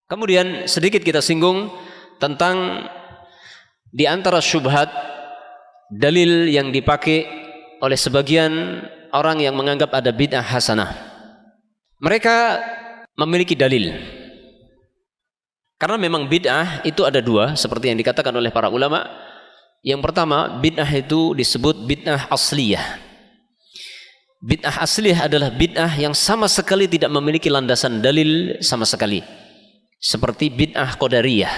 Kemudian sedikit kita singgung tentang di antara syubhat dalil yang dipakai oleh sebagian orang yang menganggap ada bid'ah hasanah. Mereka memiliki dalil. Karena memang bid'ah itu ada dua, seperti yang dikatakan oleh para ulama. Yang pertama, bid'ah itu disebut bid'ah asliyah. Bid'ah asliyah adalah bid'ah yang sama sekali tidak memiliki landasan dalil sama sekali. Seperti bid'ah qadariyah,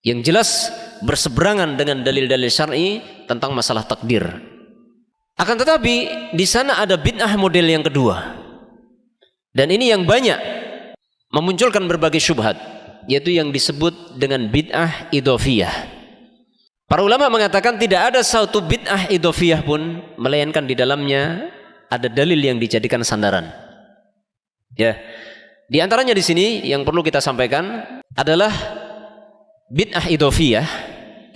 yang jelas berseberangan dengan dalil-dalil syar'i tentang masalah takdir. Akan tetapi di sana ada bid'ah model yang kedua, dan ini yang banyak memunculkan berbagai syubhat, yaitu yang disebut dengan bid'ah idhofiyah. Para ulama mengatakan tidak ada satu bid'ah idhofiyah pun melainkan di dalamnya ada dalil yang dijadikan sandaran. Ya, di antaranya di sini yang perlu kita sampaikan adalah bid'ah idhofiyah.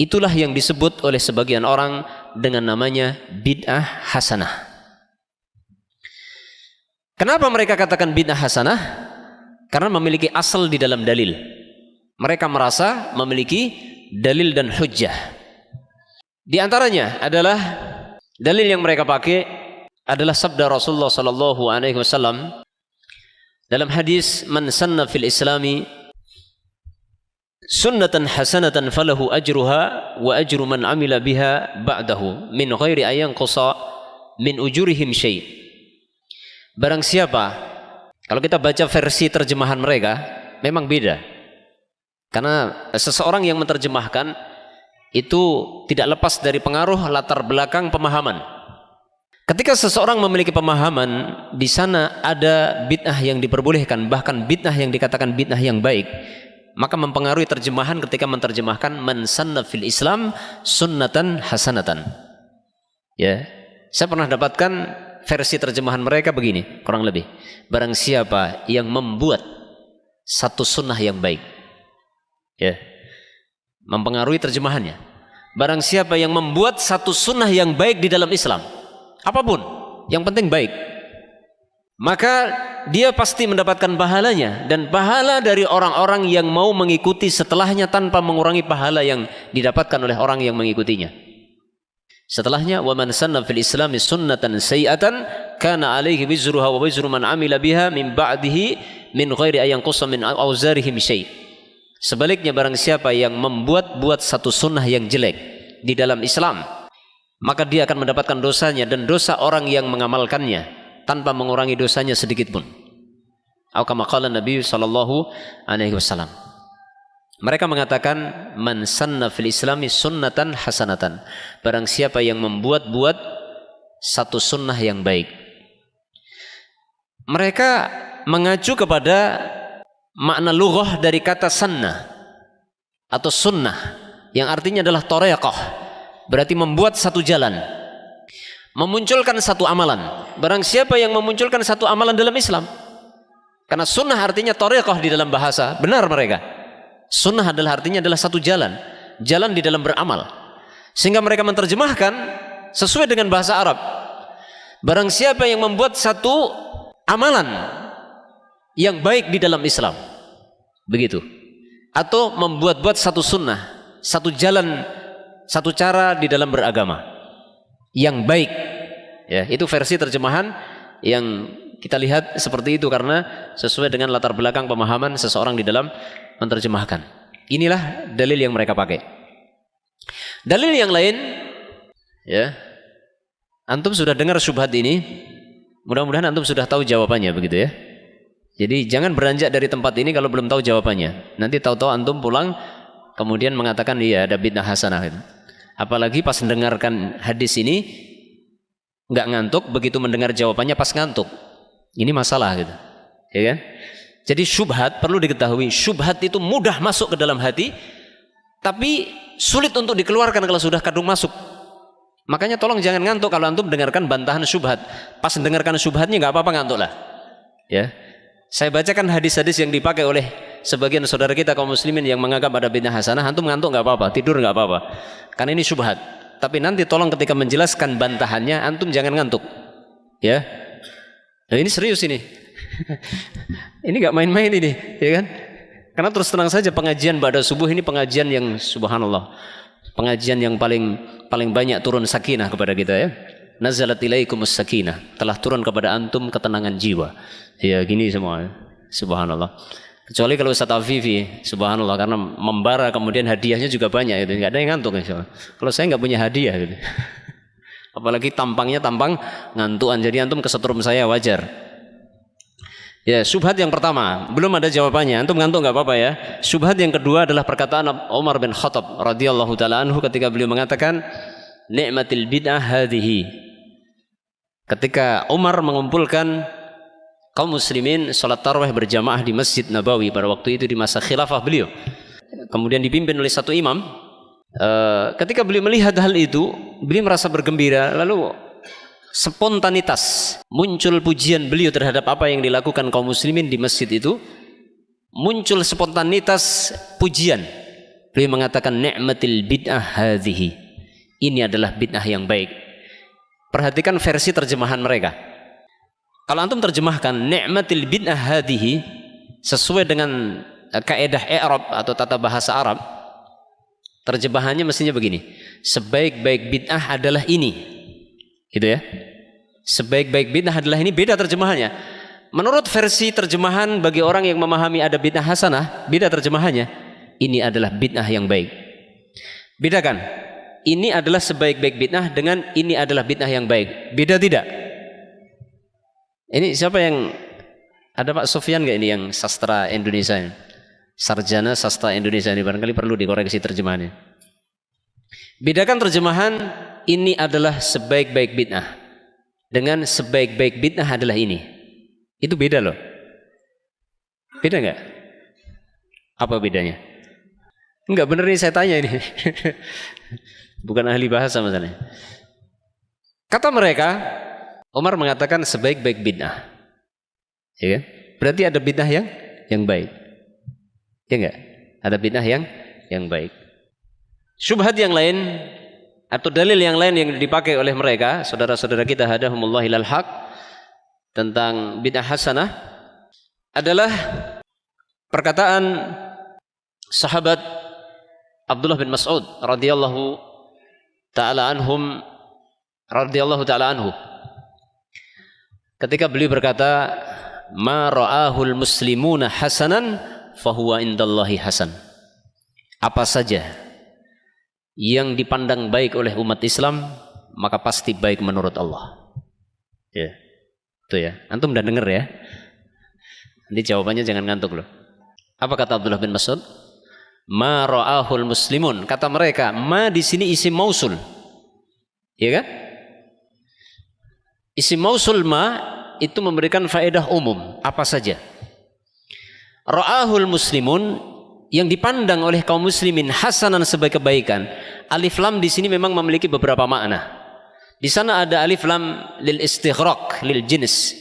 Itulah yang disebut oleh sebagian orang dengan namanya bid'ah hasanah. Kenapa mereka katakan bid'ah hasanah? Karena memiliki asal di dalam dalil. Mereka merasa memiliki dalil dan hujjah. Di antaranya adalah dalil yang mereka pakai adalah sabda Rasulullah sallallahu alaihi wasallam dalam hadis, man sanna fil islami sunnatan hasanatan falahu ajruha wa ajru man amila biha ba'dahu min ghairi ayyan qusa min ujurihim syai'. Barang siapa, kalau kita baca versi terjemahan mereka memang beda, karena seseorang yang menerjemahkan itu tidak lepas dari pengaruh latar belakang pemahaman. Ketika seseorang memiliki pemahaman di sana ada bid'ah yang diperbolehkan, bahkan bid'ah yang dikatakan bid'ah yang baik, maka mempengaruhi terjemahan ketika menerjemahkan man sanna fil Islam sunnatan hasanatan. Ya, saya pernah dapatkan versi terjemahan mereka begini, kurang lebih. Barang siapa yang membuat satu sunnah yang baik. Ya, mempengaruhi terjemahannya. Barang siapa yang membuat satu sunnah yang baik di dalam Islam, apapun, yang penting baik, maka dia pasti mendapatkan pahalanya dan pahala dari orang-orang yang mau mengikuti setelahnya tanpa mengurangi pahala yang didapatkan oleh orang yang mengikutinya. Setelahnya, wa man sanna fil islami sunnatan sayyi'atan kana alaihi wizruha wa wizru man amila biha min ba'dihi min ghairi ayyan qussa min auzarihim syai'. Sebaliknya, barang siapa yang membuat satu sunnah yang jelek di dalam Islam, maka dia akan mendapatkan dosanya dan dosa orang yang mengamalkannya tanpa mengurangi dosanya sedikit pun. Atau kama qala Nabi sallallahu alaihi wasallam. Mereka mengatakan man sanna fil islami sunnatan hasanatan. Barang siapa yang membuat satu sunnah yang baik. Mereka mengacu kepada makna lughah dari kata sanna atau sunnah yang artinya adalah thariqah, berarti membuat satu jalan, memunculkan satu amalan. Barang siapa yang memunculkan satu amalan dalam Islam, karena sunnah artinya thariqah di dalam bahasa, benar mereka. Sunnah adalah artinya adalah satu jalan, jalan di dalam beramal. Sehingga mereka menerjemahkan sesuai dengan bahasa Arab. Barang siapa yang membuat satu amalan yang baik di dalam Islam, begitu, atau membuat satu sunnah, satu jalan, satu cara di dalam beragama yang baik, ya, itu versi terjemahan yang kita lihat seperti itu karena sesuai dengan latar belakang pemahaman seseorang di dalam menerjemahkan. Inilah dalil yang mereka pakai. Dalil yang lain, ya, antum sudah dengar syubhat ini, mudah-mudahan antum sudah tahu jawabannya, begitu ya. Jadi jangan beranjak dari tempat ini kalau belum tahu jawabannya. Nanti tahu-tahu antum pulang kemudian mengatakan iya ada bid'ah hasanah. Apalagi pas mendengarkan hadis ini nggak ngantuk, begitu mendengar jawabannya pas ngantuk. Ini masalah gitu. Ya kan? Jadi syubhat perlu diketahui, syubhat itu mudah masuk ke dalam hati tapi sulit untuk dikeluarkan kalau sudah kadung masuk. Makanya tolong jangan ngantuk kalau antum dengarkan bantahan syubhat. Pas mendengarkan syubhatnya nggak apa-apa ngantuk lah. Ya. Saya bacakan hadis-hadis yang dipakai oleh sebagian saudara kita kaum muslimin yang menganggap ada bid'ah hasanah, antum ngantuk nggak apa-apa, tidur nggak apa-apa, karena ini syubhat. Tapi nanti tolong ketika menjelaskan bantahannya, antum jangan ngantuk, ya. Nah, ini serius ini, ini nggak main-main ini, ya kan? Karena terus terang saja pengajian ba'da subuh ini pengajian yang subhanallah, pengajian yang paling banyak turun sakinah kepada kita ya. Nazalat ilaikumus sakinah, telah turun kepada antum ketenangan jiwa. Ya gini semua, subhanallah. Kecuali kalau Ustaz Afifi, subhanallah, karena membara kemudian hadiahnya juga banyak gitu. Enggak ada yang ngantuk insyaallah. Kalau saya enggak punya hadiah gitu. Apalagi tampangnya tampang ngantuan, jadi antum kesetrum saya wajar. Ya, syubhat yang pertama, belum ada jawabannya. Antum ngantuk enggak apa-apa ya. Syubhat yang kedua adalah perkataan Umar bin Khattab radhiyallahu taala anhu ketika beliau mengatakan ni'matil bid'ah hadhihi. Ketika Umar mengumpulkan kaum muslimin salat tarawih berjamaah di Masjid Nabawi pada waktu itu di masa khilafah beliau. Kemudian dipimpin oleh satu imam. Ketika beliau melihat hal itu, beliau merasa bergembira, lalu spontanitas muncul pujian beliau terhadap apa yang dilakukan kaum muslimin di masjid itu. Muncul spontanitas pujian. Beliau mengatakan ni'matil bid'ah hadhihi. Ini adalah bid'ah yang baik. Perhatikan versi terjemahan mereka. Kalau antum terjemahkan ni'matil bid'ah hadhihi sesuai dengan kaidah i'rab atau tata bahasa Arab, terjemahannya mestinya begini: sebaik-baik bid'ah adalah ini. Gitu ya. Sebaik-baik bid'ah adalah ini, beda terjemahannya. Menurut versi terjemahan bagi orang yang memahami ada bid'ah hasanah, beda terjemahannya. Ini adalah bid'ah yang baik. Bedakan. Ini adalah sebaik-baik bid'ah dengan ini adalah bid'ah yang baik. Beda tidak? Ini siapa yang ada, Pak Sofyan nggak ini yang sastra Indonesia, sarjana sastra Indonesia ini, barangkali perlu dikoreksi terjemahannya. Bedakan terjemahan ini adalah sebaik-baik bid'ah dengan sebaik-baik bid'ah adalah ini. Itu beda loh. Beda nggak? Apa bedanya? Enggak, bener nih saya tanya ini. Bukan ahli bahasa masalahnya. Kata mereka, Umar mengatakan sebaik-baik bid'ah. Ya kan? Berarti ada bid'ah yang baik. Ya enggak? Ada bid'ah yang baik. Syubhat yang lain atau dalil yang lain yang dipakai oleh mereka, saudara-saudara kita hadahumullah ilal haq, tentang bid'ah hasanah adalah perkataan sahabat Abdullah bin Mas'ud radhiyallahu ta'ala anhu ketika beliau berkata ma ra'ahul muslimuna hasanan fahuwa indallahi hasan. Apa saja yang dipandang baik oleh umat Islam maka pasti baik menurut Allah. Ya. Itu ya. Antum udah denger ya. Nanti jawabannya jangan ngantuk loh. Apa kata Abdullah bin Mas'ud? Ma ra'ahul muslimun. Kata mereka, ma di sini isim mausul. Ya kan? Isim mausul ma itu memberikan faedah umum, apa saja. Ra'ahul muslimun yang dipandang oleh kaum muslimin hasanan sebagai kebaikan. Alif lam di sini memang memiliki beberapa makna. Di sana ada alif lam lil istighraq, lil jins.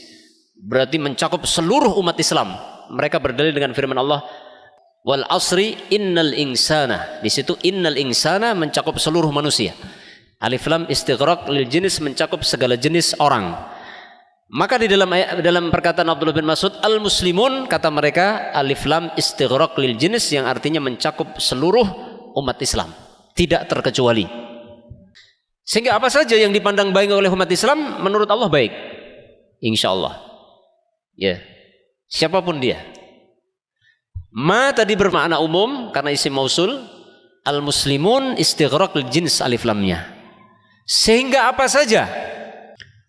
Berarti mencakup seluruh umat Islam. Mereka berdalil dengan firman Allah, wal asri innal insana. Di situ innal insana mencakup seluruh manusia. Alif lam istighraq lil jins mencakup segala jenis orang. Maka di dalam perkataan Abdullah bin Mas'ud al muslimun, kata mereka alif lam istighraq lil jins yang artinya mencakup seluruh umat Islam, tidak terkecuali. Sehingga apa saja yang dipandang baik oleh umat Islam menurut Allah baik. Insyaallah. Ya. Siapapun dia. Ma tadi bermakna umum karena isim mausul, al muslimun istighraq lil jins alif lamnya. Sehingga apa saja.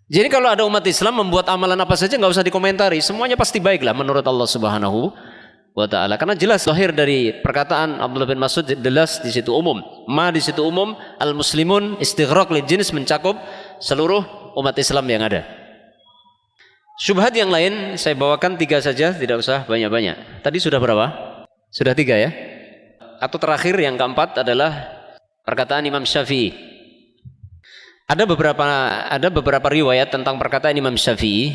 Jadi kalau ada umat Islam membuat amalan apa saja nggak usah dikomentari, semuanya pasti baiklah menurut Allah Subhanahu wa taala. Karena jelas lahir dari perkataan Abdullah bin Mas'ud, jelas di situ umum. Ma di situ umum, al muslimun istighraq lil jins mencakup seluruh umat Islam yang ada. Syubhat yang lain saya bawakan 3 saja, tidak usah banyak-banyak. Tadi sudah berapa? Sudah 3 ya? Atau terakhir yang keempat adalah perkataan Imam Syafi'i. Ada beberapa riwayat tentang perkataan Imam Syafi'i.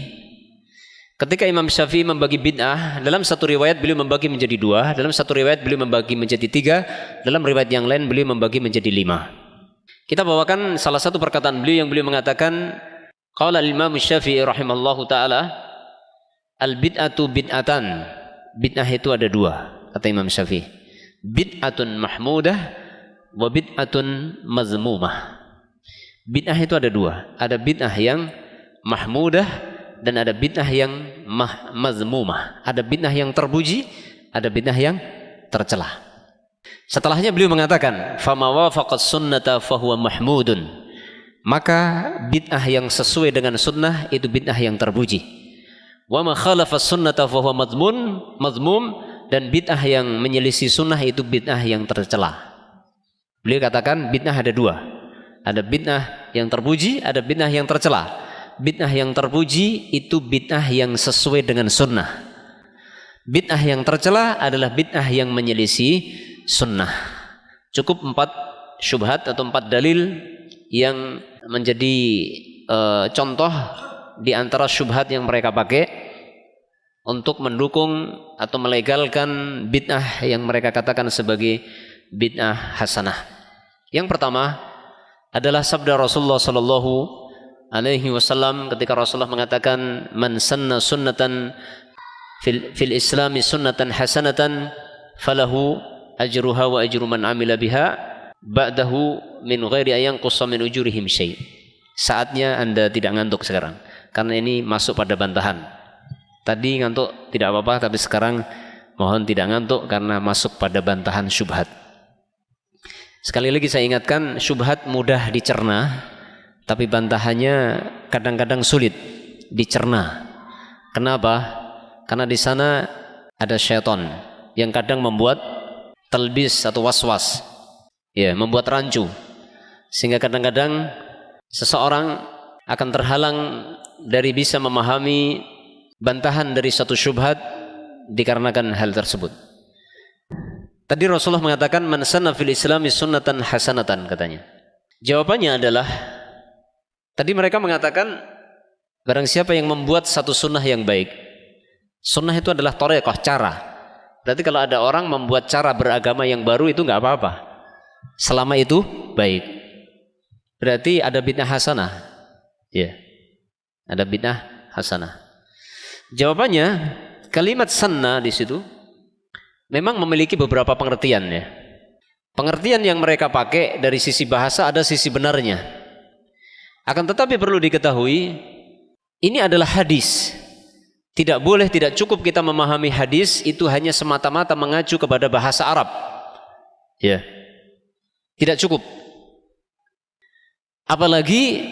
Ketika Imam Syafi'i membagi bid'ah, dalam satu riwayat beliau membagi menjadi 2, dalam satu riwayat beliau membagi menjadi 3, dalam riwayat yang lain beliau membagi menjadi 5. Kita bawakan salah satu perkataan beliau yang beliau mengatakan, qala al-Imam Syafi'i rahimallahu taala, al bid'atu bid'atan. Bid'ah itu ada 2. kata Imam Syafi'i. Bid'atun mahmudah wa bid'atun mazmumah. Bid'ah itu ada dua. Ada bid'ah yang mahmudah dan ada bid'ah yang mazmumah. Ada bid'ah yang terpuji, ada bid'ah yang tercela. Setelahnya beliau mengatakan, "Fama wafaqas sunnata fahuwa mahmudun." Maka bid'ah yang sesuai dengan sunnah itu bid'ah yang terpuji. Wa ma khalafas sunnata fahuwa mazmum, dan bid'ah yang menyelisih sunnah itu bid'ah yang tercela. Beliau katakan bid'ah ada dua. Ada bid'ah yang terpuji, ada bid'ah yang tercela. Bid'ah yang terpuji itu bid'ah yang sesuai dengan sunnah. Bid'ah yang tercela adalah bid'ah yang menyelisih sunnah. Cukup 4 syubhat atau 4 dalil yang menjadi contoh di antara syubhat yang mereka pakai untuk mendukung atau melegalkan bid'ah yang mereka katakan sebagai bid'ah hasanah. Yang pertama adalah sabda Rasulullah sallallahu alaihi wasallam ketika Rasulullah mengatakan, "Man sanna sunnatan fil islami sunnatan hasanatan falahu ajruha wa ajru man amila biha ba'dahu min ghairi ayanqusa min ujurihim syai'." Saatnya Anda tidak ngantuk sekarang, karena ini masuk pada bantahan. Tadi ngantuk tidak apa-apa, tapi sekarang mohon tidak ngantuk karena masuk pada bantahan syubhat. Sekali lagi saya ingatkan, syubhat mudah dicerna, tapi bantahannya kadang-kadang sulit dicerna. Kenapa? Karena di sana ada syaitan yang kadang membuat talbis atau waswas, ya, membuat rancu, sehingga kadang-kadang seseorang akan terhalang dari bisa memahami bantahan dari satu syubhat dikarenakan hal tersebut. Tadi Rasulullah mengatakan, "Man sanna fil islami sunnatan hasanatan," katanya. Jawabannya adalah, tadi mereka mengatakan barang siapa yang membuat satu sunnah yang baik. Sunnah itu adalah thariqah, cara. Berarti kalau ada orang membuat cara beragama yang baru itu nggak apa-apa, selama itu baik. Berarti ada bid'ah hasanah. Ya, ada bid'ah hasanah. Jawabannya, kalimat sanna di situ memang memiliki beberapa pengertian, ya. Pengertian yang mereka pakai dari sisi bahasa ada sisi benarnya. Akan tetapi perlu diketahui, ini adalah hadis. Tidak boleh, tidak cukup kita memahami hadis itu hanya semata-mata mengacu kepada bahasa Arab. Ya. Tidak cukup. Apalagi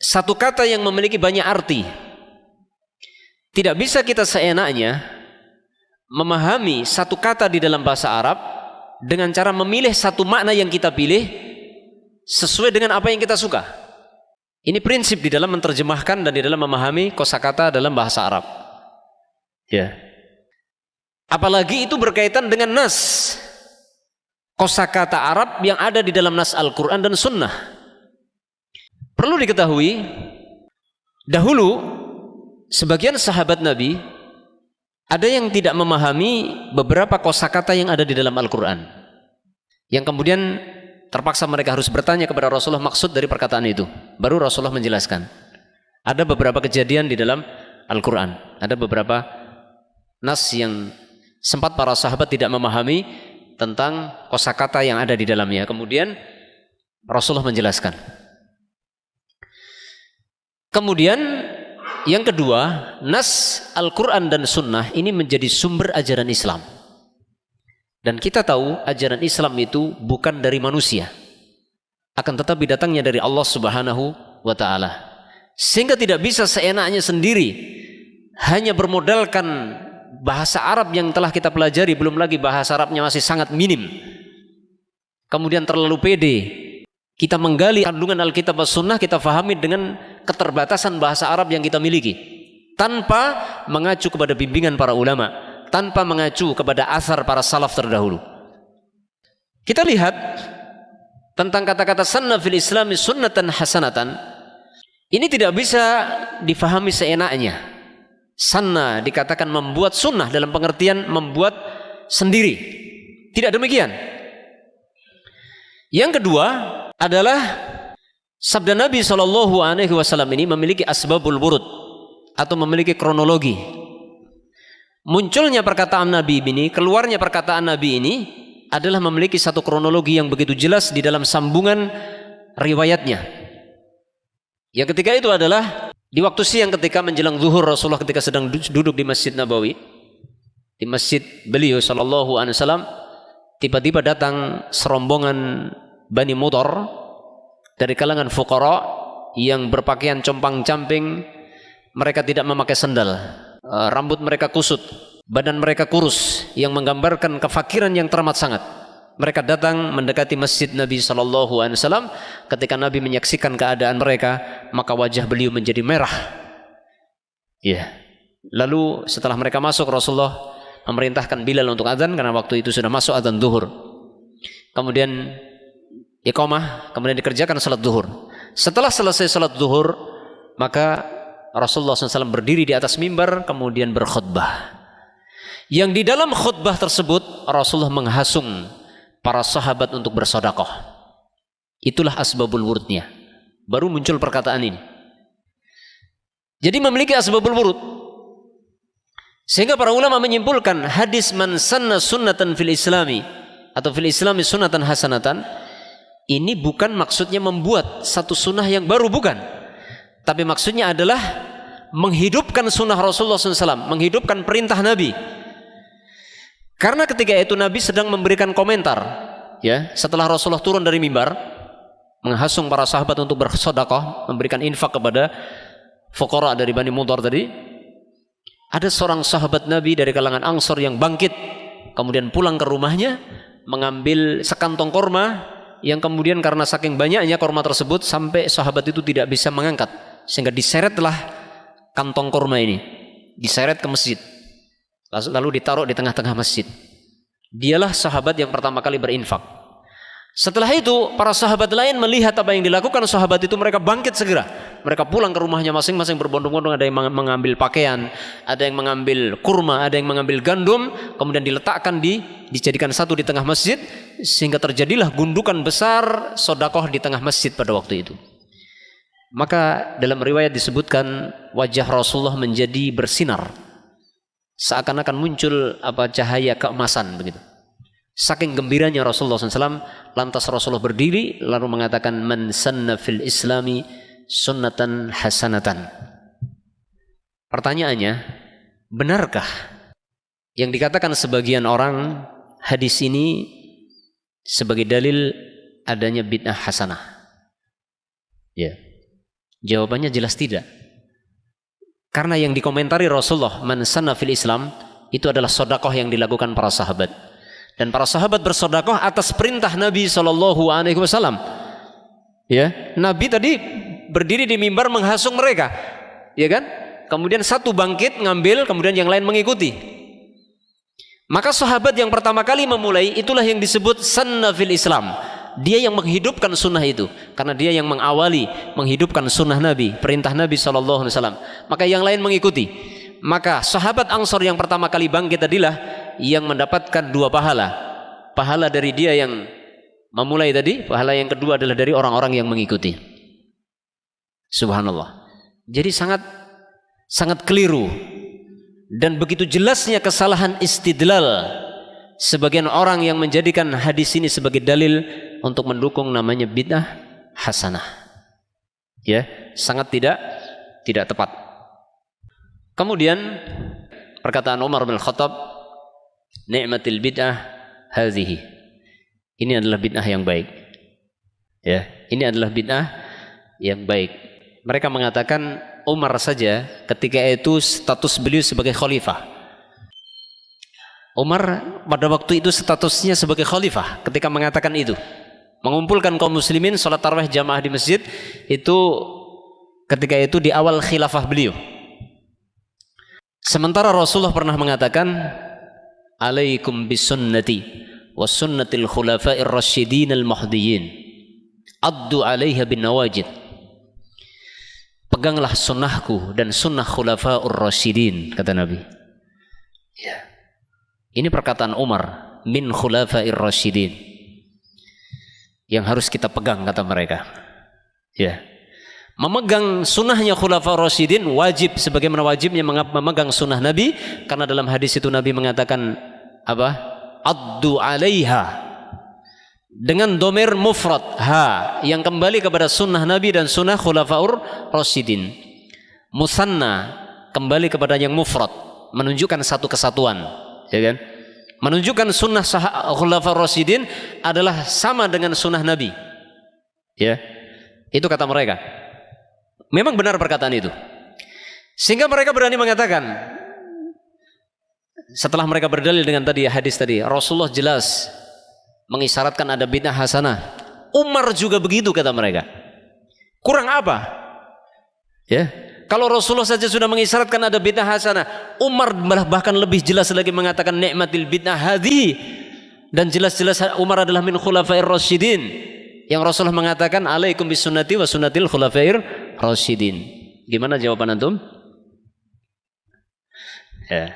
satu kata yang memiliki banyak arti. Tidak bisa kita seenaknya memahami satu kata di dalam bahasa Arab dengan cara memilih satu makna yang kita pilih sesuai dengan apa yang kita suka. Ini prinsip di dalam menerjemahkan dan di dalam memahami kosakata dalam bahasa Arab. Ya. Apalagi itu berkaitan dengan nas, kosakata Arab yang ada di dalam nas Al-Quran dan Sunnah. Perlu diketahui, dahulu sebagian sahabat Nabi ada yang tidak memahami beberapa kosakata yang ada di dalam Al-Quran, yang kemudian terpaksa mereka harus bertanya kepada Rasulullah maksud dari perkataan itu. Baru Rasulullah menjelaskan. Ada beberapa kejadian di dalam Al-Quran, ada beberapa nas yang sempat para sahabat tidak memahami tentang kosakata yang ada di dalamnya. Kemudian Rasulullah menjelaskan. Kemudian yang kedua, nas Al-Quran dan Sunnah ini menjadi sumber ajaran Islam. Dan kita tahu ajaran Islam itu bukan dari manusia, akan tetapi datangnya dari Allah Subhanahu wa Ta'ala. Sehingga tidak bisa seenaknya sendiri hanya bermodalkan bahasa Arab yang telah kita pelajari, belum lagi bahasa Arabnya masih sangat minim, kemudian terlalu pede kita menggali kandungan Alkitab dan Sunnah, kita fahami dengan keterbatasan bahasa Arab yang kita miliki, tanpa mengacu kepada bimbingan para ulama, tanpa mengacu kepada asar para salaf terdahulu. Kita lihat tentang kata-kata sanna fil islami sunnatan hasanatan. Ini tidak bisa difahami seenaknya. Sanna dikatakan membuat sunnah dalam pengertian membuat sendiri. Tidak demikian. Yang kedua adalah sabda Nabi SAW ini memiliki asbabul wurud atau memiliki kronologi. munculnya perkataan Nabi ini, keluarnya perkataan Nabi ini adalah memiliki satu kronologi yang begitu jelas di dalam sambungan riwayatnya. Yang ketiga itu adalah di waktu siang ketika menjelang zuhur, Rasulullah ketika sedang duduk di Masjid Nabawi, di masjid beliau sallallahu alaihi wasallam, tiba-tiba datang serombongan Bani Mudhar dari kalangan fuqara yang berpakaian compang-camping. Mereka tidak memakai sandal, rambut mereka kusut, badan mereka kurus, yang menggambarkan kefakiran yang teramat sangat. Mereka datang mendekati masjid Nabi sallallahu alaihi wasallam. Ketika Nabi menyaksikan keadaan mereka, maka wajah beliau menjadi merah. Ya. Lalu setelah mereka masuk, Rasulullah memerintahkan Bilal untuk azan karena waktu itu sudah masuk azan zuhur. Kemudian iqamah, kemudian dikerjakan salat zuhur. Setelah selesai salat zuhur, maka Rasulullah SAW berdiri di atas mimbar kemudian berkhutbah. Yang di dalam khutbah tersebut Rasulullah menghasung para sahabat untuk bersedekah. Itulah asbabul wurudnya. Baru muncul perkataan ini. Jadi memiliki asbabul wurud. Sehingga para ulama menyimpulkan hadis man sanna sunnatan fil islami atau fil islami sunnatan hasanatan, ini bukan maksudnya membuat satu sunnah yang baru, bukan. Tapi maksudnya adalah menghidupkan sunnah Rasulullah SAW, menghidupkan perintah Nabi. Karena ketika itu Nabi sedang memberikan komentar, ya, setelah Rasulullah turun dari mimbar, menghasung para sahabat untuk bersedekah, memberikan infak kepada fuqara dari Bani Mudhar tadi. Ada seorang sahabat Nabi dari kalangan Ansor yang bangkit, kemudian pulang ke rumahnya, mengambil sekantong korma, yang kemudian karena saking banyaknya korma tersebut sampai sahabat itu tidak bisa mengangkat, sehingga diseretlah kantong korma ini, diseret ke masjid, lalu ditaruh di tengah-tengah masjid. Dialah sahabat yang pertama kali berinfak. Setelah itu para sahabat lain melihat apa yang dilakukan sahabat itu, mereka bangkit segera. Mereka pulang ke rumahnya masing-masing berbondong-bondong. Ada yang mengambil pakaian, ada yang mengambil kurma, ada yang mengambil gandum, kemudian diletakkan dijadikan satu di tengah masjid, sehingga terjadilah gundukan besar sedekah di tengah masjid pada waktu itu. Maka dalam riwayat disebutkan wajah Rasulullah menjadi bersinar, seakan-akan muncul cahaya keemasan begitu. Saking gembiranya Rasulullah SAW, lantas Rasulullah berdiri lalu mengatakan man sanna fil islami sunnatan hasanatan. Pertanyaannya, benarkah yang dikatakan sebagian orang hadis ini sebagai dalil adanya bid'ah hasanah? Ya. Jawabannya jelas tidak. Karena yang dikomentari Rasulullah man sanna fil Islam itu adalah sedekah yang dilakukan para sahabat. Dan para sahabat bersedekah atas perintah Nabi SAW. Ya, Nabi tadi berdiri di mimbar menghasung mereka, ya kan? Kemudian satu bangkit ngambil, kemudian yang lain mengikuti. Maka sahabat yang pertama kali memulai itulah yang disebut sanna fil Islam. Dia yang menghidupkan sunnah itu, karena dia yang mengawali menghidupkan sunnah Nabi, perintah Nabi SAW. Maka yang lain mengikuti. Maka sahabat Ansor yang pertama kali bangkit adalah yang mendapatkan dua pahala. Pahala dari dia yang memulai tadi, pahala yang kedua adalah dari orang-orang yang mengikuti. Subhanallah. Jadi sangat keliru dan begitu jelasnya kesalahan istidlal sebagian orang yang menjadikan hadis ini sebagai dalil untuk mendukung namanya bid'ah hasanah. Ya, sangat tidak tepat. Kemudian perkataan Umar bin Khattab, ni'matil bid'ah hadhihi. Ini adalah bid'ah yang baik. Ya, ini adalah bid'ah yang baik. Mereka mengatakan Umar saja ketika itu status beliau sebagai khalifah. Umar pada waktu itu statusnya sebagai khalifah ketika mengatakan itu. Mengumpulkan kaum muslimin salat tarawih jamaah di masjid itu ketika itu di awal khilafah beliau. Sementara Rasulullah pernah mengatakan alaikum bisunnati wa sunnatil khulafa'ir rasyidin al-mahdiyyin addu 'alaiha bin nawajid. Peganglah sunnahku dan sunnah khulafa'ur rasyidin, kata Nabi. Ya. Ini perkataan Umar, min khulafa'ir rasyidin, yang harus kita pegang, kata mereka. Ya. Memegang sunnahnya Khulafaur Rasyidin wajib sebagaimana wajibnya memegang sunnah Nabi, karena dalam hadis itu Nabi mengatakan apa? Addu 'alaiha, dengan domir mufrad ha, yang kembali kepada sunnah Nabi dan sunnah Khulafaur Rasyidin. Musanna kembali kepada yang mufrad, menunjukkan satu kesatuan, ya kan? Menunjukkan sunnah Khulafaur Rasyidin adalah sama dengan sunnah Nabi, ya. Itu kata mereka. Memang benar perkataan itu. Sehingga mereka berani mengatakan, setelah mereka berdalil dengan tadi hadis tadi, Rasulullah jelas mengisyaratkan ada bid'ah hasanah. Umar juga begitu kata mereka. Kurang apa? Ya. Kalau Rasulullah saja sudah mengisyaratkan ada bid'ah hasanah, Umar bahkan lebih jelas lagi mengatakan nikmatil bid'ah hadhihi, dan jelas-jelas Umar adalah min khulafair rasyidin. Yang Rasulullah mengatakan alaikum bisunnati wa sunnatil khulafair rasyidin. Gimana jawaban antum? Ya.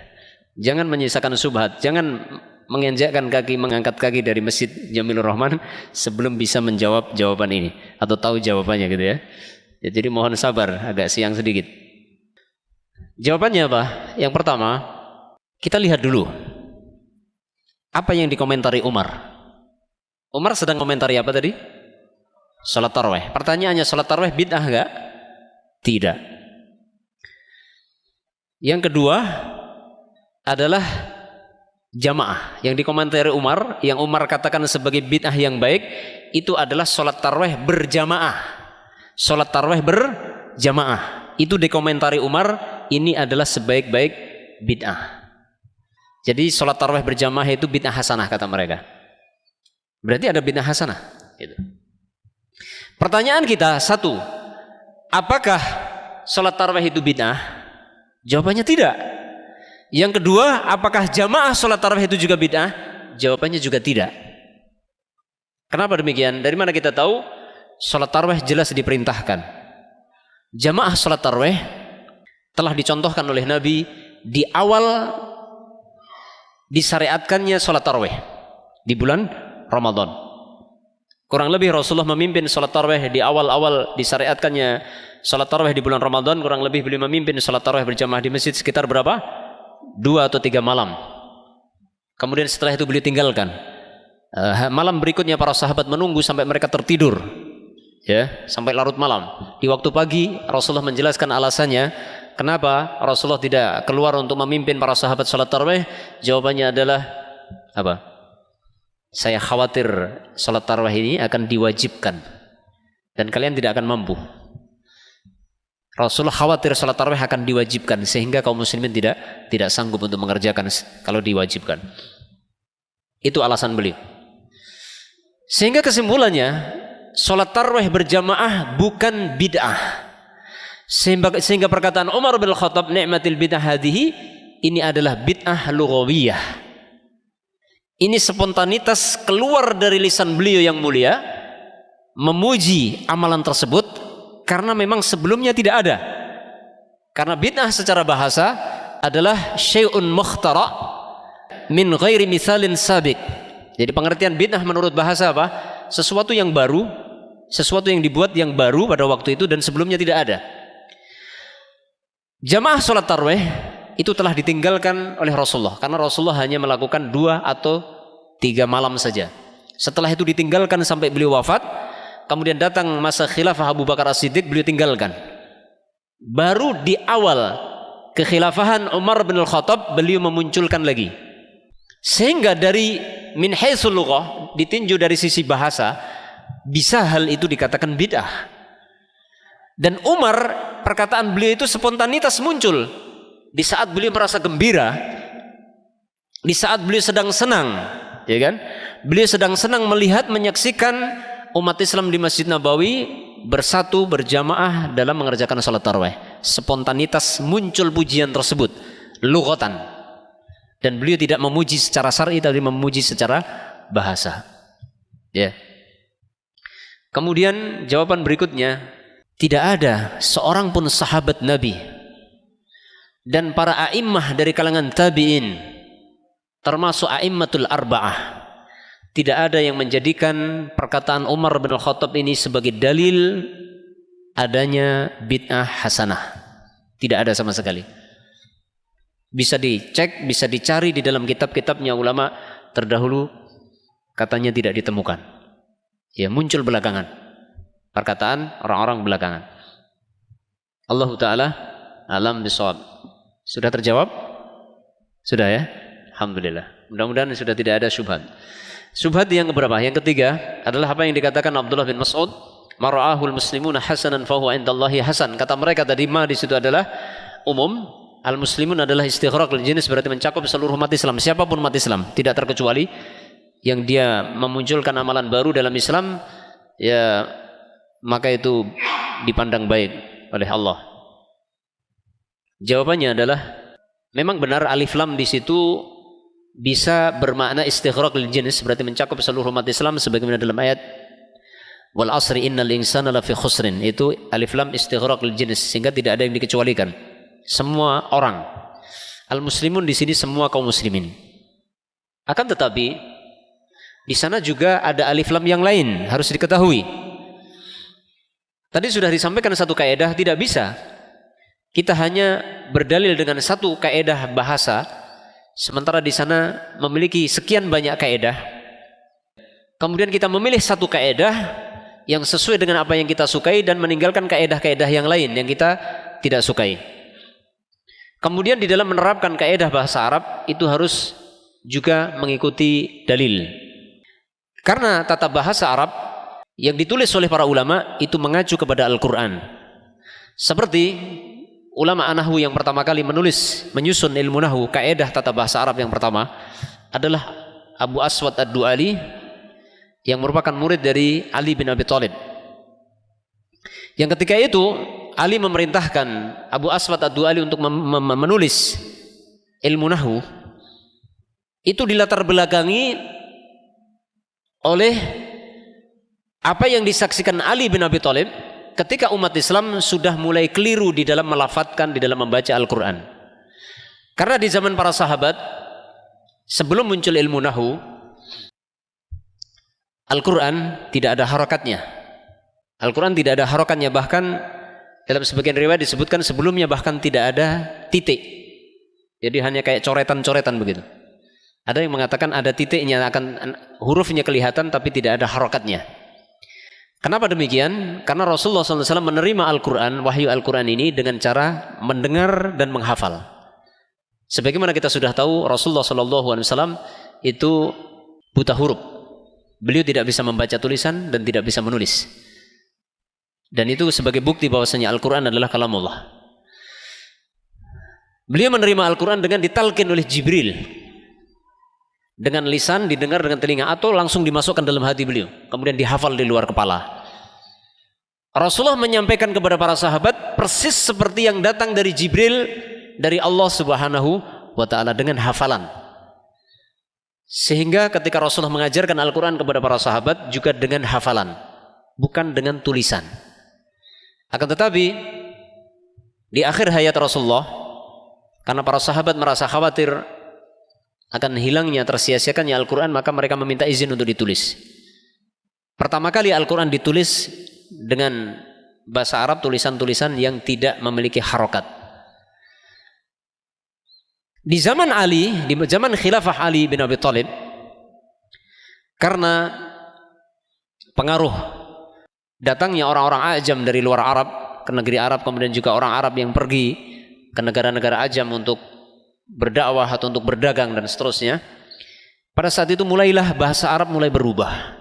Jangan menyisakan subhat, jangan menginjakkan kaki, mengangkat kaki dari Masjid Jamilur Rahman sebelum bisa menjawab jawaban ini atau tahu jawabannya gitu ya. Ya, jadi mohon sabar, agak siang sedikit. Jawabannya apa? Yang pertama, kita lihat dulu apa yang dikomentari Umar. Umar sedang komentari apa tadi? Salat tarawih. Pertanyaannya, salat tarawih bid'ah enggak? Tidak. Yang kedua adalah jamaah. Yang dikomentari Umar, yang Umar katakan sebagai bid'ah yang baik, itu adalah salat tarawih berjamaah. Salat tarawih berjamaah. Itu dikomentari Umar, ini adalah sebaik-baik bid'ah. Jadi salat tarawih berjamaah itu bid'ah hasanah kata mereka. Berarti ada bid'ah hasanah gitu. Pertanyaan kita satu, apakah salat tarawih itu bid'ah? Jawabannya tidak. Yang kedua, apakah jamaah salat tarawih itu juga bid'ah? Jawabannya juga tidak. Kenapa demikian? Dari mana kita tahu? Salat tarawih jelas diperintahkan. Jamaah salat tarawih telah dicontohkan oleh Nabi di awal disyariatkannya salat tarawih di bulan Ramadan. Kurang lebih Rasulullah memimpin salat tarawih di awal-awal disyariatkannya salat tarawih di bulan Ramadan, kurang lebih beliau memimpin salat tarawih berjamaah di masjid sekitar berapa? 2 atau 3 malam. Kemudian setelah itu beliau tinggalkan. Malam berikutnya para sahabat menunggu sampai mereka tertidur, ya, sampai larut malam. Di waktu pagi Rasulullah menjelaskan alasannya kenapa Rasulullah tidak keluar untuk memimpin para sahabat salat tarawih. Jawabannya adalah apa? Saya khawatir salat tarawih ini akan diwajibkan dan kalian tidak akan mampu. Rasulullah khawatir salat tarawih akan diwajibkan sehingga kaum muslimin tidak sanggup untuk mengerjakan kalau diwajibkan. Itu alasan beliau. Sehingga kesimpulannya salat tarawih berjamaah bukan bid'ah. Sehingga perkataan Umar bin Khattab ni'matil bid'ah hadhihi ini adalah bid'ah lughawiyah. Ini spontanitas keluar dari lisan beliau yang mulia memuji amalan tersebut karena memang sebelumnya tidak ada. Karena bid'ah secara bahasa adalah syai'un mukhtara min ghairi mithalin sabiq. Jadi pengertian bid'ah menurut bahasa apa? Sesuatu yang baru, sesuatu yang dibuat yang baru pada waktu itu dan sebelumnya tidak ada. Jamaah salat tarawih itu telah ditinggalkan oleh Rasulullah karena Rasulullah hanya melakukan 2 atau 3 malam saja. Setelah itu ditinggalkan sampai beliau wafat. Kemudian datang masa khilafah Abu Bakar As-Siddiq, beliau tinggalkan. Baru di awal kekhilafahan Umar bin Al-Khattab beliau memunculkan lagi. Sehingga dari min haitsul lughah, ditinjau dari sisi bahasa, bisa hal itu dikatakan bid'ah. Dan Umar, perkataan beliau itu spontanitas muncul di saat beliau merasa gembira, di saat beliau sedang senang, ya kan? Beliau sedang senang melihat, menyaksikan umat Islam di Masjid Nabawi bersatu berjamaah dalam mengerjakan salat tarawih. Spontanitas muncul pujian tersebut lughatan. Dan beliau tidak memuji secara syar'i tapi memuji secara bahasa. Ya. Kemudian jawaban berikutnya, tidak ada seorang pun sahabat Nabi dan para a'immah dari kalangan tabi'in termasuk a'immatul arba'ah, tidak ada yang menjadikan perkataan Umar bin Khattab ini sebagai dalil adanya bid'ah hasanah. Tidak ada sama sekali. Bisa dicek, bisa dicari di dalam kitab-kitabnya ulama terdahulu, katanya tidak ditemukan. Ya, muncul belakangan. Perkataan orang-orang belakangan. Allah Ta'ala alam bisawab. Sudah terjawab? Sudah ya? Alhamdulillah. Mudah-mudahan sudah tidak ada syubhat. Syubhat yang keberapa? Yang ketiga adalah apa yang dikatakan Abdullah bin Mas'ud, mara'ahul muslimuna hasanan fahuwa indallahi hasan. Kata mereka tadi ma di situ adalah umum. Al-muslimun adalah istighraq lil jenis, berarti mencakup seluruh umat Islam, siapapun umat Islam, tidak terkecuali. Yang dia memunculkan amalan baru dalam Islam, ya maka itu dipandang baik oleh Allah. Jawabannya adalah memang benar alif lam di situ bisa bermakna istighraq lil jenis, berarti mencakup seluruh umat Islam, sebagaimana dalam ayat wal asri innal insana lafi khusrin. Itu alif lam istighraq lil jenis, sehingga tidak ada yang dikecualikan. Semua orang. Al-muslimun di sini semua kaum muslimin. Akan tetapi di sana juga ada alif lam yang lain, harus diketahui. Tadi sudah disampaikan satu kaidah, tidak bisa kita hanya berdalil dengan satu kaidah bahasa, sementara di sana memiliki sekian banyak kaidah. Kemudian kita memilih satu kaidah yang sesuai dengan apa yang kita sukai dan meninggalkan kaidah-kaidah yang lain yang kita tidak sukai. Kemudian di dalam menerapkan kaidah bahasa Arab itu harus juga mengikuti dalil. Karena tata bahasa Arab yang ditulis oleh para ulama itu mengacu kepada Al-Quran. Seperti ulama nahwu yang pertama kali menyusun ilmu nahwu, kaidah tata bahasa Arab yang pertama adalah Abu Aswad Ad-Du'ali yang merupakan murid dari Ali bin Abi Thalib. Yang ketika itu Ali memerintahkan Abu Aswad Ad-Du'ali untuk menulis ilmu nahwu. Itu dilatar belakangi oleh apa yang disaksikan Ali bin Abi Thalib ketika umat Islam sudah mulai keliru di dalam melafadzkan, di dalam membaca Al-Quran. Karena di zaman para sahabat, sebelum muncul ilmu nahwu, Al-Quran tidak ada harakatnya. Al-Quran tidak ada harakatnya, bahkan dalam sebagian riwayat disebutkan sebelumnya bahkan tidak ada titik. Jadi hanya kayak coretan-coretan begitu. Ada yang mengatakan ada titiknya, akan hurufnya kelihatan tapi tidak ada harakatnya. Kenapa demikian? Karena Rasulullah SAW menerima Al-Quran, wahyu Al-Quran ini dengan cara mendengar dan menghafal. Sebagaimana kita sudah tahu, Rasulullah SAW itu buta huruf. Beliau tidak bisa membaca tulisan dan tidak bisa menulis. Dan itu sebagai bukti bahwasanya Al-Quran adalah kalamullah. Beliau menerima Al-Quran dengan ditalkin oleh Jibril. Dengan lisan, didengar dengan telinga, atau langsung dimasukkan dalam hati beliau. Kemudian dihafal di luar kepala. Rasulullah menyampaikan kepada para sahabat persis seperti yang datang dari Jibril dari Allah Subhanahu wa Ta'ala dengan hafalan. Sehingga ketika Rasulullah mengajarkan Al-Quran kepada para sahabat juga dengan hafalan, bukan dengan tulisan. Akan tetapi di akhir hayat Rasulullah, karena para sahabat merasa khawatir akan hilangnya, tersia-siakannya Al-Quran, maka mereka meminta izin untuk ditulis. Pertama kali Al-Quran ditulis dengan bahasa Arab, tulisan-tulisan yang tidak memiliki harokat. Di zaman Ali, di zaman khilafah Ali bin Abi Thalib, karena pengaruh datangnya orang-orang ajam dari luar Arab ke negeri Arab, kemudian juga orang Arab yang pergi ke negara-negara ajam untuk berdakwah atau untuk berdagang dan seterusnya. Pada saat itu mulailah bahasa Arab mulai berubah,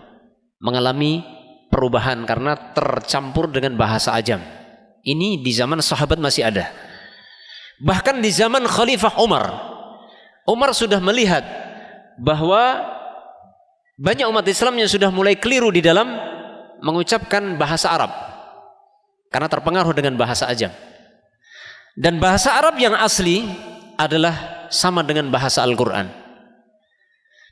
mengalami perubahan karena tercampur dengan bahasa ajam. Ini di zaman sahabat masih ada. Bahkan di zaman Khalifah Umar sudah melihat bahwa banyak umat Islam yang sudah mulai keliru di dalam mengucapkan bahasa Arab karena terpengaruh dengan bahasa ajam. Dan bahasa Arab yang asli adalah sama dengan bahasa Al-Quran.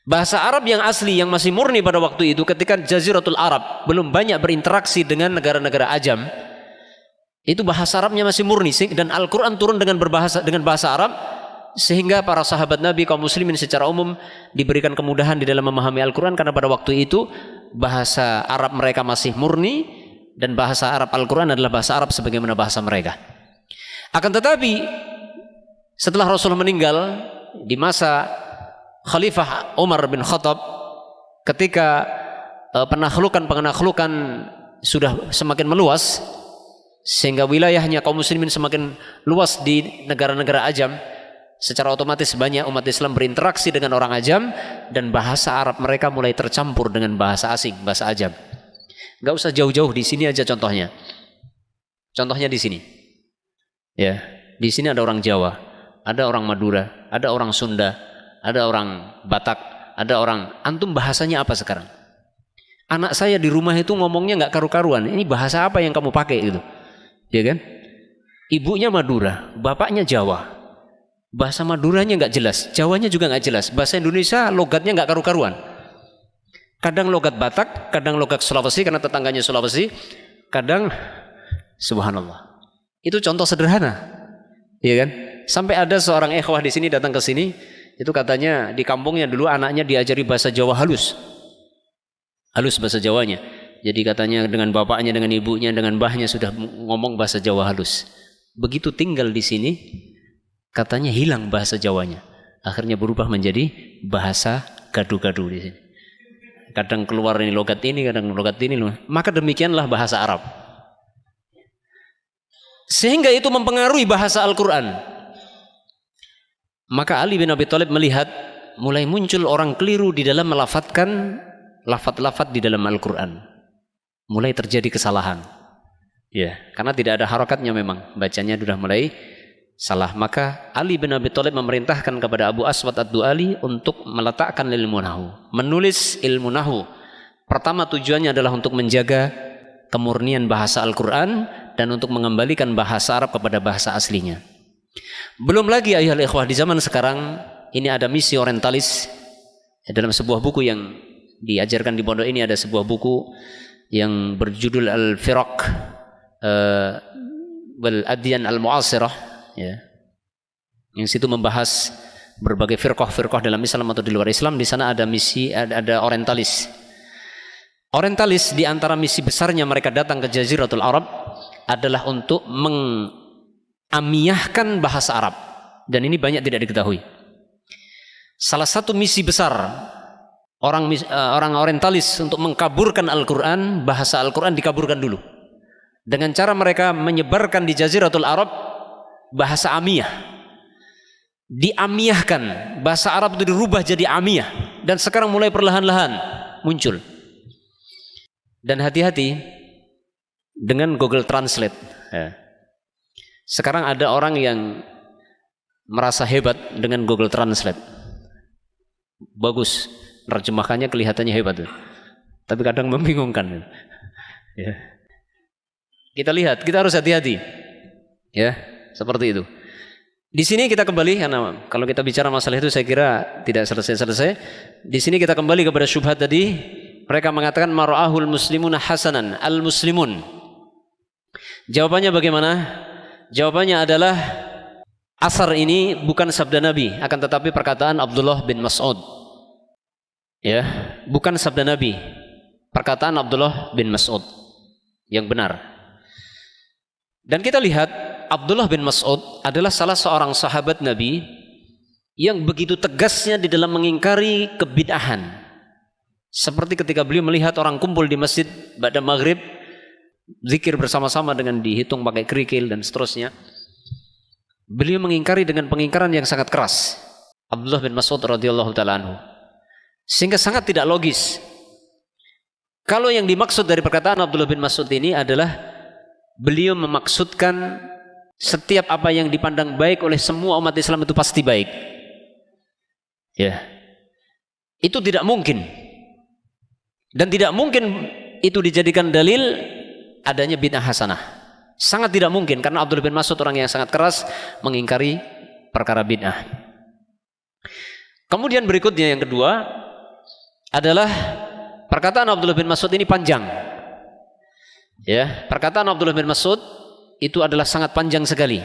Bahasa Arab yang asli yang masih murni pada waktu itu ketika Jaziratul Arab belum banyak berinteraksi dengan negara-negara ajam, itu bahasa Arabnya masih murni, dan Al-Quran turun dengan bahasa Arab, sehingga para sahabat Nabi kaum muslimin secara umum diberikan kemudahan di dalam memahami Al-Quran karena pada waktu itu bahasa Arab mereka masih murni dan bahasa Arab Al-Quran adalah bahasa Arab sebagaimana bahasa mereka. Akan tetapi setelah Rasulullah meninggal di masa Khalifah Umar bin Khattab, ketika penaklukan sudah semakin meluas sehingga wilayahnya kaum muslimin semakin luas di negara-negara ajam, secara otomatis banyak umat Islam berinteraksi dengan orang ajam dan bahasa Arab mereka mulai tercampur dengan bahasa asing, bahasa ajam. Gak usah jauh-jauh, di sini aja contohnya. Contohnya di sini. Ya, di sini ada orang Jawa, ada orang Madura, ada orang Sunda, ada orang Batak, ada orang, antum bahasanya apa sekarang? Anak saya di rumah itu ngomongnya nggak karu-karuan. Ini bahasa apa yang kamu pakai gitu? Ya kan? Ibunya Madura, bapaknya Jawa. Bahasa Maduranya nggak jelas, Jawanya juga nggak jelas. Bahasa Indonesia logatnya nggak karu-karuan. Kadang logat Batak, kadang logat Sulawesi karena tetangganya Sulawesi, kadang subhanallah. Itu contoh sederhana, ya kan? Sampai ada seorang ikhwah di sini datang ke sini, itu katanya di kampungnya dulu anaknya diajari bahasa Jawa halus bahasa Jawanya. Jadi katanya dengan bapaknya, dengan ibunya, dengan mbahnya sudah ngomong bahasa Jawa halus. Begitu tinggal di sini, katanya hilang bahasa Jawanya. Akhirnya berubah menjadi bahasa gadu-gadu di sini. Kadang keluar ini logat ini, kadang logat ini. Maka demikianlah bahasa Arab. Sehingga itu mempengaruhi bahasa Al-Quran. Maka Ali bin Abi Thalib melihat mulai muncul orang keliru di dalam melafatkan lafat-lafat di dalam Al-Quran. Mulai terjadi kesalahan. Ya, karena tidak ada harakatnya memang. Bacanya sudah mulai salah. Maka Ali bin Abi Thalib memerintahkan kepada Abu Aswad Ad-Du'ali untuk meletakkan ilmu nahu, menulis ilmu nahu. Pertama tujuannya adalah untuk menjaga kemurnian bahasa Al-Quran dan untuk mengembalikan bahasa Arab kepada bahasa aslinya. Belum lagi ayuhal ikhwah, di zaman sekarang ini ada misi orientalis. Dalam sebuah buku yang diajarkan di pondok ini ada sebuah buku yang berjudul Al-Firaq wal Adyan Al-Mu'asirah, ya. Yang situ membahas berbagai firqah dalam Islam atau di luar Islam. Di sana ada misi, ada orientalis. Orientalis di antara misi besarnya mereka datang ke Jaziratul Arab adalah untuk mengamiyahkan bahasa Arab, dan ini banyak tidak diketahui. Salah satu misi besar orang orientalis untuk mengkaburkan Al-Quran, bahasa Al-Quran dikaburkan dulu dengan cara mereka menyebarkan di Jaziratul Arab bahasa amiyah. Diamiyahkan, bahasa Arab itu dirubah jadi amiyah, dan sekarang mulai perlahan-lahan muncul. Dan hati-hati dengan Google Translate, ya. Sekarang ada orang yang merasa hebat dengan Google Translate, bagus, terjemahannya kelihatannya hebat, tapi kadang membingungkan, ya. Kita lihat, kita harus hati-hati, ya, seperti itu. Di sini kita kembali, karena kalau kita bicara masalah itu saya kira tidak selesai-selesai. Di sini kita kembali kepada syubhat tadi. Mereka mengatakan mar'ahul muslimuna hasanan, al-muslimun. Jawabannya bagaimana? Jawabannya adalah asar ini bukan sabda Nabi, akan tetapi perkataan Abdullah bin Mas'ud. Ya, bukan sabda Nabi, perkataan Abdullah bin Mas'ud yang benar. Dan kita lihat Abdullah bin Mas'ud adalah salah seorang sahabat Nabi yang begitu tegasnya di dalam mengingkari kebid'ahan. Seperti ketika beliau melihat orang kumpul di masjid ba'da maghrib, zikir bersama-sama dengan dihitung pakai kerikil dan seterusnya, beliau mengingkari dengan pengingkaran yang sangat keras, Abdullah bin Mas'ud radhiyallahu ta'ala anhu, sehingga sangat tidak logis. Kalau yang dimaksud dari perkataan Abdullah bin Mas'ud ini adalah beliau memaksudkan setiap apa yang dipandang baik oleh semua umat Islam itu pasti baik, ya. Itu tidak mungkin. Dan tidak mungkin itu dijadikan dalil adanya bid'ah hasanah. Sangat tidak mungkin, karena Abdullah bin Mas'ud orang yang sangat keras mengingkari perkara bid'ah. Kemudian berikutnya yang kedua adalah perkataan Abdullah bin Mas'ud ini panjang. Ya, perkataan Abdullah bin Mas'ud itu adalah sangat panjang sekali.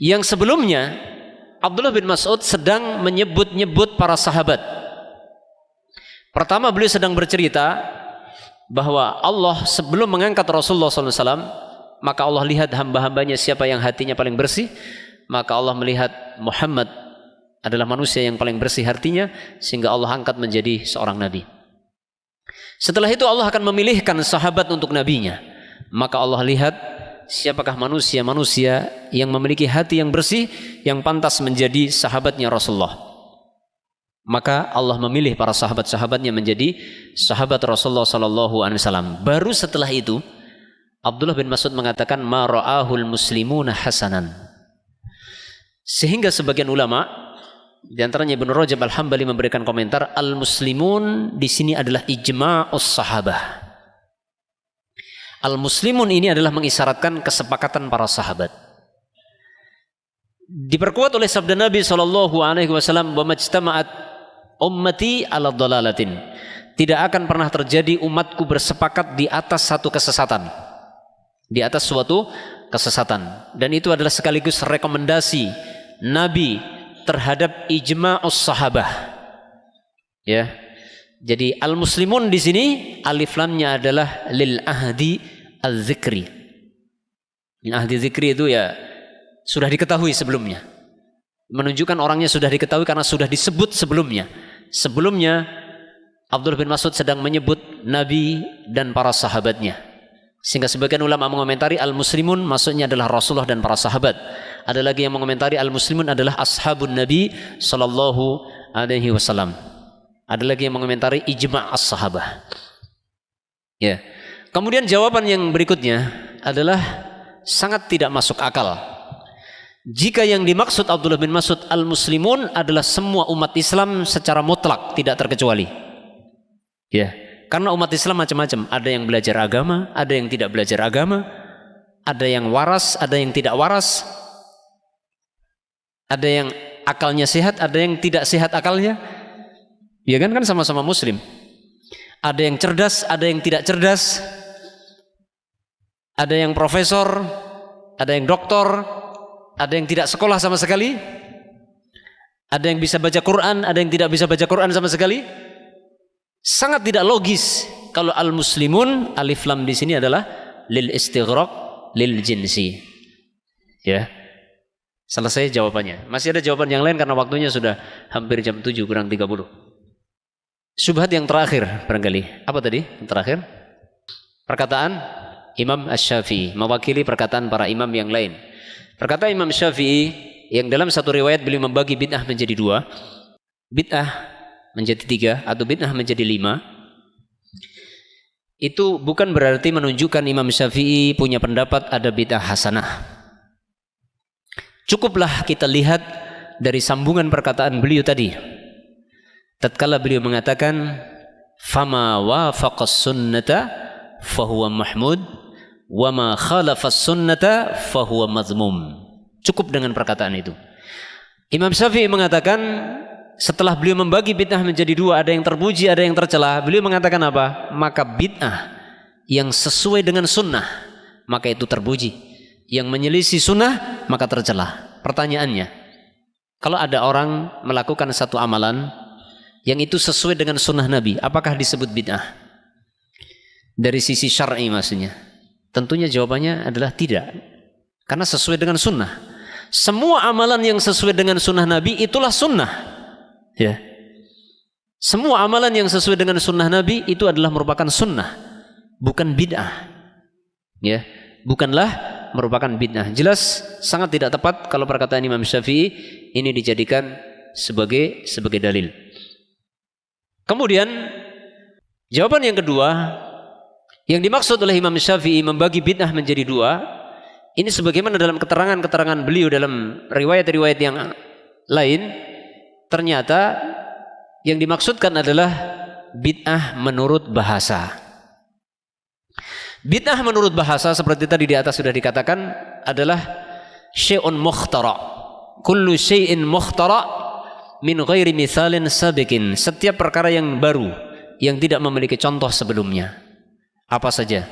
Yang sebelumnya Abdullah bin Mas'ud sedang menyebut-nyebut para sahabat. Pertama beliau sedang bercerita bahwa Allah sebelum mengangkat Rasulullah SAW, maka Allah lihat hamba-hambanya siapa yang hatinya paling bersih, maka Allah melihat Muhammad adalah manusia yang paling bersih hatinya, sehingga Allah angkat menjadi seorang nabi. Setelah itu Allah akan memilihkan sahabat untuk nabinya, maka Allah lihat siapakah manusia-manusia yang memiliki hati yang bersih, yang pantas menjadi sahabatnya Rasulullah. Maka Allah memilih para sahabat-sahabatnya menjadi sahabat Rasulullah SAW. Baru setelah itu Abdullah bin Mas'ud mengatakan ma ra'ahul muslimuna hasanan. Sehingga sebagian ulama, di antaranya Ibnu Rajab Al-Hambali, memberikan komentar, al-muslimun di sini adalah ijma'us sahabah. Al-muslimun ini adalah mengisyaratkan kesepakatan para sahabat. Diperkuat oleh sabda Nabi SAW, wa majtama'at ummati ala dhalalatin. Tidak akan pernah terjadi umatku bersepakat di atas satu kesesatan, di atas suatu kesesatan. Dan itu adalah sekaligus rekomendasi Nabi terhadap ijma'us sahabah. Ya. Jadi al-muslimun di sini alif lamnya adalah lil ahdi al-zikri. Lil ahdi zikri itu ya sudah diketahui sebelumnya. Menunjukkan orangnya sudah diketahui karena sudah disebut sebelumnya. Sebelumnya Abdullah bin Mas'ud sedang menyebut Nabi dan para sahabatnya. Sehingga sebagian ulama mengomentari al-muslimun maksudnya adalah Rasulullah dan para sahabat. Ada lagi yang mengomentari al-muslimun adalah ashabun Nabi sallallahu alaihi wasallam. Ada lagi yang mengomentari ijma' as-sahabah. Ya. Kemudian jawaban yang berikutnya adalah sangat tidak masuk akal. Jika yang dimaksud Abdullah bin Mas'ud al-muslimun adalah semua umat Islam secara mutlak, tidak terkecuali. Ya. Karena umat Islam macam-macam, ada yang belajar agama, ada yang tidak belajar agama, ada yang waras, ada yang tidak waras, ada yang akalnya sehat, ada yang tidak sehat akalnya. Ya kan sama-sama muslim. Ada yang cerdas, ada yang tidak cerdas, ada yang profesor, ada yang doktor, ada yang tidak sekolah sama sekali, ada yang bisa baca Quran, ada yang tidak bisa baca Quran sama sekali. Sangat tidak logis kalau al-muslimun alif lam di sini adalah lil istighraq lil jinsi. Ya. Selesai jawabannya. Masih ada jawaban yang lain karena waktunya sudah hampir jam 7 kurang 30. Syubhat yang terakhir barangkali. Apa tadi? Yang terakhir? Perkataan Imam Asy-Syafi'i mewakili perkataan para imam yang lain. Perkataan Imam Syafi'i yang dalam satu riwayat beliau membagi bid'ah menjadi 2. Bid'ah menjadi 3 atau bid'ah menjadi 5. Itu bukan berarti menunjukkan Imam Syafi'i punya pendapat ada bid'ah hasanah. Cukuplah kita lihat dari sambungan perkataan beliau tadi. Tatkala beliau mengatakan fama wafaqas sunnata fahuwa mahmud wa ma khalafas sunnata fahuwa mazmum. Cukup dengan perkataan itu. Imam Syafi'i mengatakan setelah beliau membagi bid'ah menjadi 2, ada yang terpuji, ada yang tercela, beliau mengatakan apa? Maka bid'ah yang sesuai dengan sunnah, maka itu terpuji. Yang menyelisih sunnah, maka tercela. Pertanyaannya, kalau ada orang melakukan satu amalan yang itu sesuai dengan sunnah Nabi, apakah disebut bid'ah? Dari sisi syar'i maksudnya. Tentunya jawabannya adalah tidak. Karena sesuai dengan sunnah. Semua amalan yang sesuai dengan sunnah Nabi itulah sunnah. Ya. Semua amalan yang sesuai dengan sunnah Nabi itu adalah merupakan sunnah, bukan bid'ah. Ya, bukanlah merupakan bid'ah. Jelas sangat tidak tepat kalau perkataan Imam Syafi'i ini dijadikan sebagai dalil. Kemudian jawaban yang kedua, yang dimaksud oleh Imam Syafi'i membagi bid'ah menjadi 2, ini sebagaimana dalam keterangan-keterangan beliau dalam riwayat-riwayat yang lain. Ternyata yang dimaksudkan adalah bid'ah menurut bahasa. Bid'ah menurut bahasa seperti tadi di atas sudah dikatakan adalah syai'un mukhtara. Kullu syai'in mukhtara min ghairi mithalin sabiqin. Setiap perkara yang baru yang tidak memiliki contoh sebelumnya. Apa saja?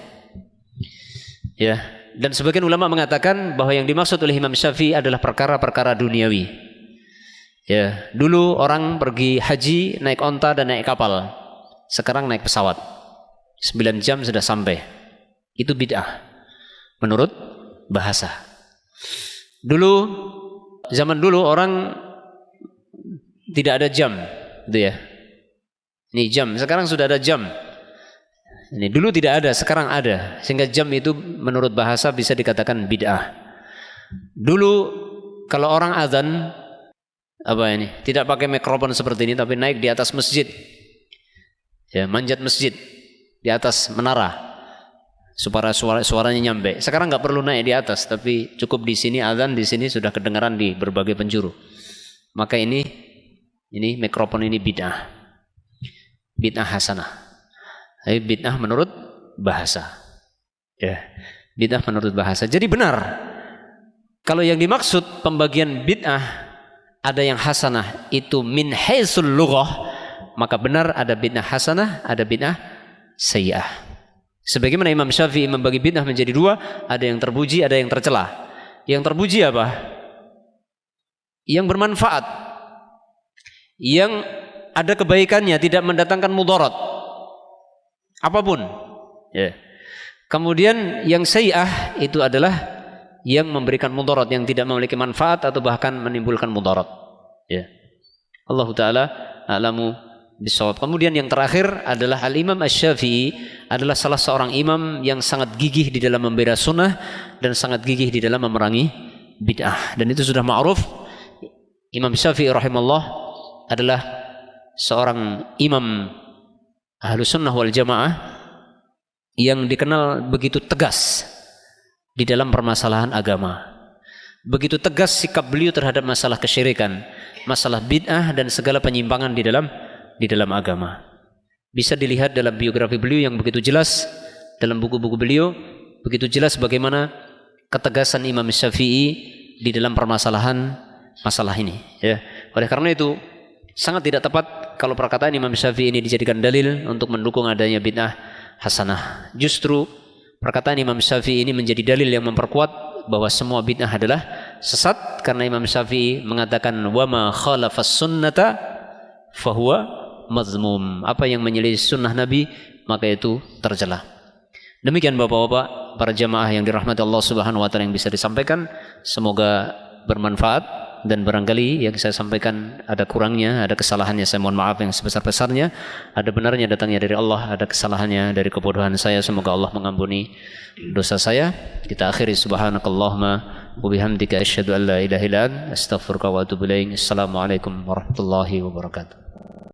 Ya, dan sebagian ulama mengatakan bahwa yang dimaksud oleh Imam Syafi'i adalah perkara-perkara duniawi. Ya, dulu orang pergi haji naik onta dan naik kapal. Sekarang naik pesawat. 9 jam sudah sampai. Itu bid'ah menurut bahasa. Zaman dulu orang tidak ada jam, gitu ya. Ini jam, sekarang sudah ada jam. Ini dulu tidak ada, sekarang ada. Sehingga jam itu menurut bahasa bisa dikatakan bid'ah. Dulu kalau orang azan tidak pakai mikrofon seperti ini, tapi naik di atas masjid, ya, manjat masjid di atas menara supaya suaranya nyampe. Sekarang nggak perlu naik di atas, tapi cukup di sini azan, di sini sudah kedengaran di berbagai penjuru. Maka ini mikrofon ini bid'ah hasanah. Tapi bid'ah menurut bahasa. Ya, bid'ah menurut bahasa. Jadi benar. Kalau yang dimaksud pembagian bid'ah ada yang hasanah itu min haitsul lughah, maka benar ada bid'ah hasanah, ada bid'ah sayyi'ah. Sebagaimana Imam Syafi'i membagi bid'ah menjadi 2, ada yang terpuji, ada yang tercela. Yang terpuji apa? Yang bermanfaat, yang ada kebaikannya, tidak mendatangkan mudarat apapun, ya. Kemudian yang sayyi'ah itu adalah yang memberikan mudarat, yang tidak memiliki manfaat atau bahkan menimbulkan mudarat, ya. Allah Ta'ala a'lamu bishawab. Kemudian yang terakhir adalah Al-Imam Asy-Syafi'i adalah salah seorang imam yang sangat gigih di dalam membela sunnah dan sangat gigih di dalam memerangi bid'ah. Dan itu sudah ma'ruf. Imam Syafi'i rahimahullah adalah seorang imam Ahlus Sunnah wal Jamaah yang dikenal begitu tegas di dalam permasalahan agama. Begitu tegas sikap beliau terhadap masalah kesyirikan, masalah bid'ah dan segala penyimpangan di dalam agama. Bisa dilihat dalam biografi beliau yang begitu jelas, dalam buku-buku beliau begitu jelas bagaimana ketegasan Imam Syafi'i di dalam permasalahan masalah ini, ya. Oleh karena itu sangat tidak tepat kalau perkataan Imam Syafi'i ini dijadikan dalil untuk mendukung adanya bid'ah hasanah. Justru perkataan Imam Syafi'i ini menjadi dalil yang memperkuat bahwa semua bid'ah adalah sesat, karena Imam Syafi'i mengatakan wa ma khalafas sunnata fahuwa mazmum. Apa yang menyelisih sunnah Nabi maka itu tercela. Demikian Bapak-bapak, para jamaah yang dirahmati Allah Subhanahu wa taala yang bisa disampaikan, semoga bermanfaat. Dan barangkali yang saya sampaikan ada kurangnya, ada kesalahannya, saya mohon maaf yang sebesar-besarnya. Ada benarnya datangnya dari Allah, ada kesalahannya dari kebodohan saya, semoga Allah mengampuni dosa saya. Kita akhiri subhanakallahumma wa bihamdika asyhadu an la ilaha illa anta astaghfiruka wa atubu ilaik. Assalamualaikum warahmatullahi wabarakatuh.